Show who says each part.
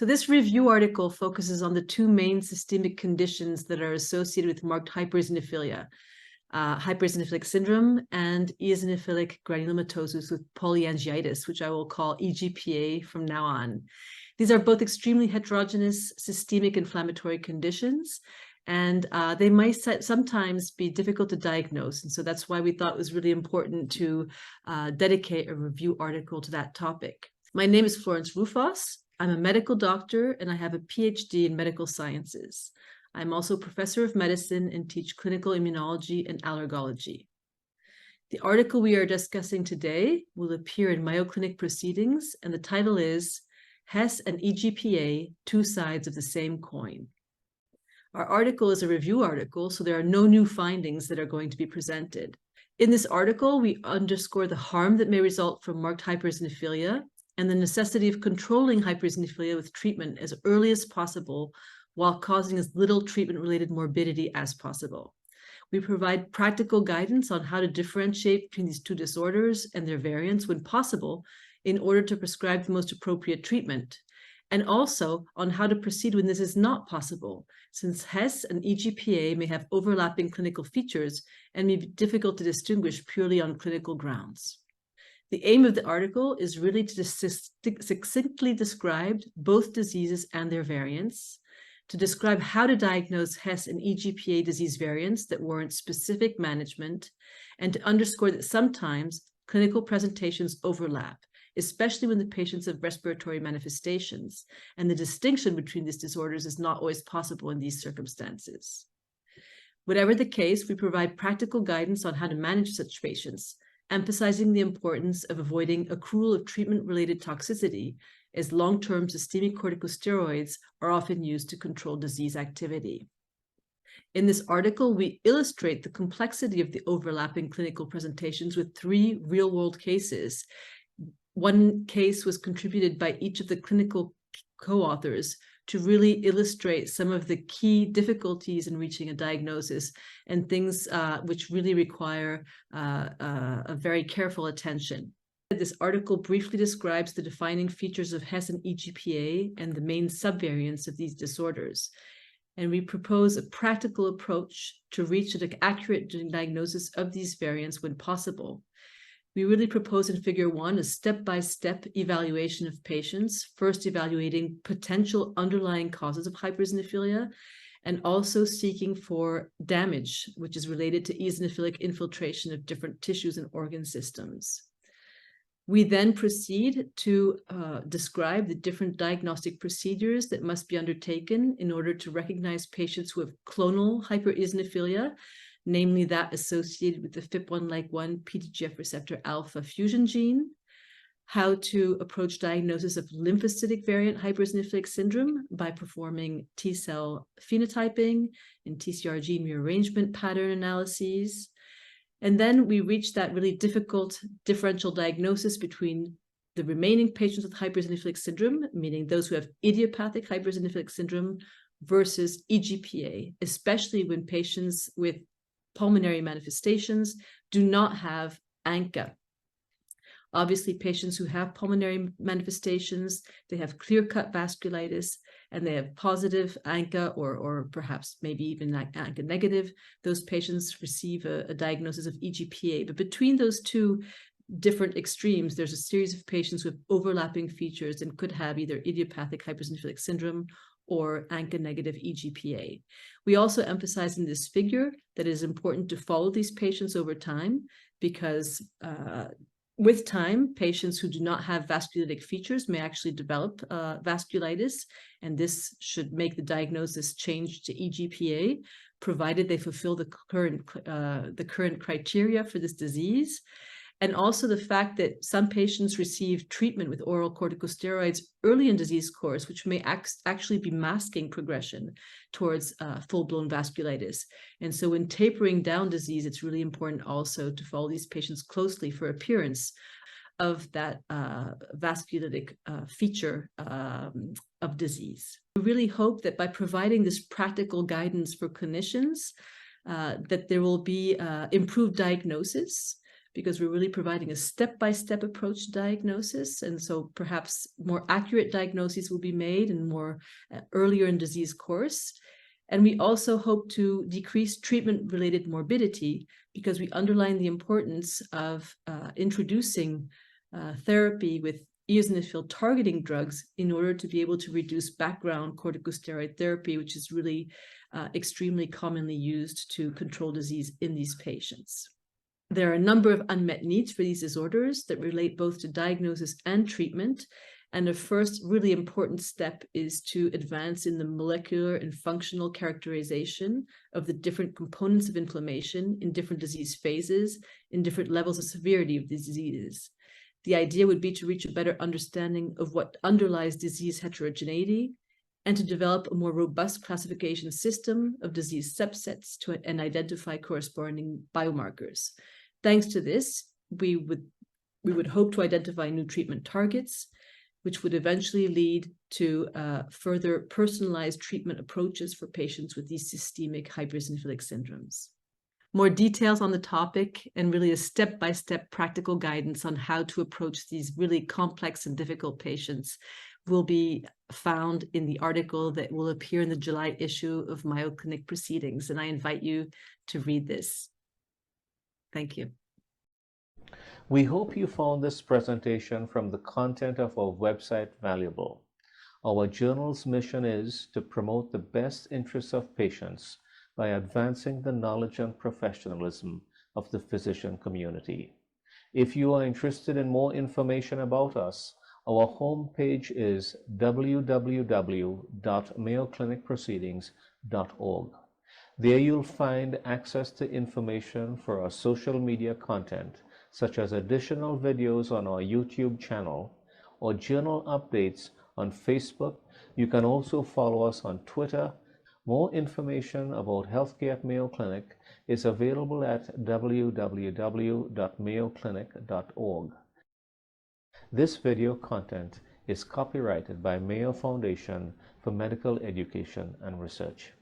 Speaker 1: So this review article focuses on the two main systemic conditions that are associated with marked hypereosinophilia, hypereosinophilic syndrome and eosinophilic granulomatosis with polyangiitis, which I will call EGPA from now on. These are both extremely heterogeneous systemic inflammatory conditions, and they might sometimes be difficult to diagnose. And so that's why we thought it was really important to dedicate a review article to that topic. My name is Florence Rufos. I'm a medical doctor and I have a PhD in medical sciences. I'm also a professor of medicine and teach clinical immunology and allergology. The article we are discussing today will appear in Mayo Clinic Proceedings, and the title is HES and EGPA, Two Sides of the Same Coin. Our article is a review article, so there are no new findings that are going to be presented. In this article, we underscore the harm that may result from marked hypereosinophilia and the necessity of controlling hypereosinophilia with treatment as early as possible while causing as little treatment-related morbidity as possible. We provide practical guidance on how to differentiate between these two disorders and their variants when possible in order to prescribe the most appropriate treatment, and also on how to proceed when this is not possible, since HES and EGPA may have overlapping clinical features and may be difficult to distinguish purely on clinical grounds. The aim of the article is really to succinctly describe both diseases and their variants, to describe how to diagnose HES and EGPA disease variants that warrant specific management, and to underscore that sometimes clinical presentations overlap, especially when the patients have respiratory manifestations, and the distinction between these disorders is not always possible in these circumstances. Whatever the case, we provide practical guidance on how to manage such patients, emphasizing the importance of avoiding accrual of treatment-related toxicity, as long-term systemic corticosteroids are often used to control disease activity. In this article, we illustrate the complexity of the overlapping clinical presentations with three real-world cases. One case was contributed by each of the clinical co-authors to really illustrate some of the key difficulties in reaching a diagnosis and things which really require a very careful attention. This article briefly describes the defining features of HES and EGPA and the main subvariants of these disorders. And we propose a practical approach to reach an accurate diagnosis of these variants when possible. We really propose in Figure 1 a step-by-step evaluation of patients, first evaluating potential underlying causes of hypereosinophilia, and also seeking for damage, which is related to eosinophilic infiltration of different tissues and organ systems. We then proceed to describe the different diagnostic procedures that must be undertaken in order to recognize patients who have clonal hypereosinophilia, namely that associated with the FIP1-like1 PDGF receptor alpha fusion gene, how to approach diagnosis of lymphocytic variant hypereosinophilic syndrome by performing T-cell phenotyping and TCR gene rearrangement pattern analyses. And then we reach that really difficult differential diagnosis between the remaining patients with hypereosinophilic syndrome, meaning those who have idiopathic hypereosinophilic syndrome, versus EGPA, especially when patients with pulmonary manifestations do not have ANCA. Obviously, patients who have pulmonary manifestations, they have clear-cut vasculitis, and they have positive ANCA or perhaps maybe even ANCA negative. Those patients receive a diagnosis of EGPA. But between those two different extremes, there's a series of patients with overlapping features and could have either idiopathic hypereosinophilic syndrome or ANCA negative EGPA. We also emphasize in this figure that it is important to follow these patients over time because with time, patients who do not have vasculitic features may actually develop vasculitis, and this should make the diagnosis change to EGPA, provided they fulfill the current criteria for this disease. And also the fact that some patients receive treatment with oral corticosteroids early in disease course, which may actually be masking progression towards full-blown vasculitis. And so when tapering down disease, it's really important also to follow these patients closely for appearance of that vasculitic feature of disease. We really hope that by providing this practical guidance for clinicians, that there will be improved diagnosis, because we're really providing a step-by-step approach to diagnosis. And so perhaps more accurate diagnoses will be made and more earlier in disease course. And we also hope to decrease treatment-related morbidity because we underline the importance of introducing therapy with eosinophil targeting drugs in order to be able to reduce background corticosteroid therapy, which is really extremely commonly used to control disease in these patients. There are a number of unmet needs for these disorders that relate both to diagnosis and treatment. And the first really important step is to advance in the molecular and functional characterization of the different components of inflammation in different disease phases, in different levels of severity of these diseases. The idea would be to reach a better understanding of what underlies disease heterogeneity and to develop a more robust classification system of disease subsets and identify corresponding biomarkers. Thanks to this, we would hope to identify new treatment targets, which would eventually lead to further personalized treatment approaches for patients with these systemic hypereosinophilic syndromes. More details on the topic and really a step-by-step practical guidance on how to approach these really complex and difficult patients will be found in the article that will appear in the July issue of Mayo Clinic Proceedings, and I invite you to read this. Thank you.
Speaker 2: We hope you found this presentation from the content of our website valuable. Our journal's mission is to promote the best interests of patients by advancing the knowledge and professionalism of the physician community. If you are interested in more information about us, our homepage is www.mayoclinicproceedings.org. There you'll find access to information for our social media content, such as additional videos on our YouTube channel or journal updates on Facebook. You can also follow us on Twitter. More information about healthcare at Mayo Clinic is available at www.mayoclinic.org. This video content is copyrighted by Mayo Foundation for Medical Education and Research.